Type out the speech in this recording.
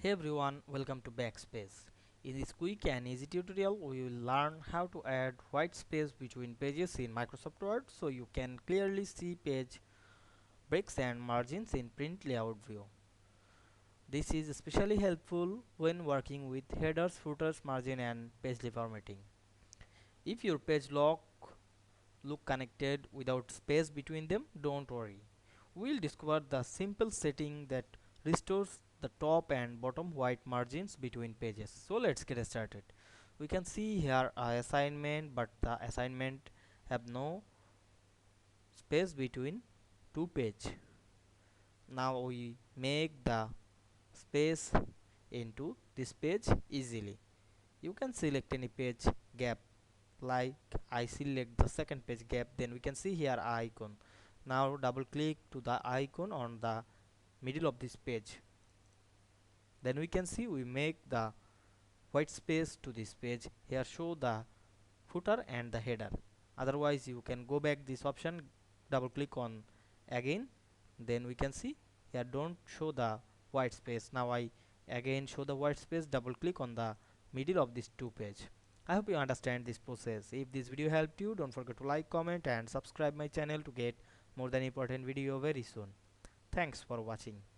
Hey everyone, welcome to Backspace. In this quick and easy tutorial, we will learn how to add white space between pages in Microsoft Word so you can clearly see page breaks and margins in print layout view. This is especially helpful when working with headers, footers, margin and page reformatting. If your page look connected without space between them, don't worry. We'll discover the simple setting that restores the top and bottom white margins between pages. So let's get started. We can see here a assignment, but the assignment have no space between two pages. Now we make the space into this page easily. You can select any page gap, like I select the second page gap, then we can see here icon. Now double click to the icon on the middle of this page, then we can see we make the white space to this page. Here show the footer and the header. Otherwise you can go back this option, double click on again, then we can see here don't show the white space. Now I again show the white space, double click on the middle of this two page. I hope you understand this process. If this video helped you, don't forget to like, comment and subscribe my channel to get more than important video very soon. Thanks for watching.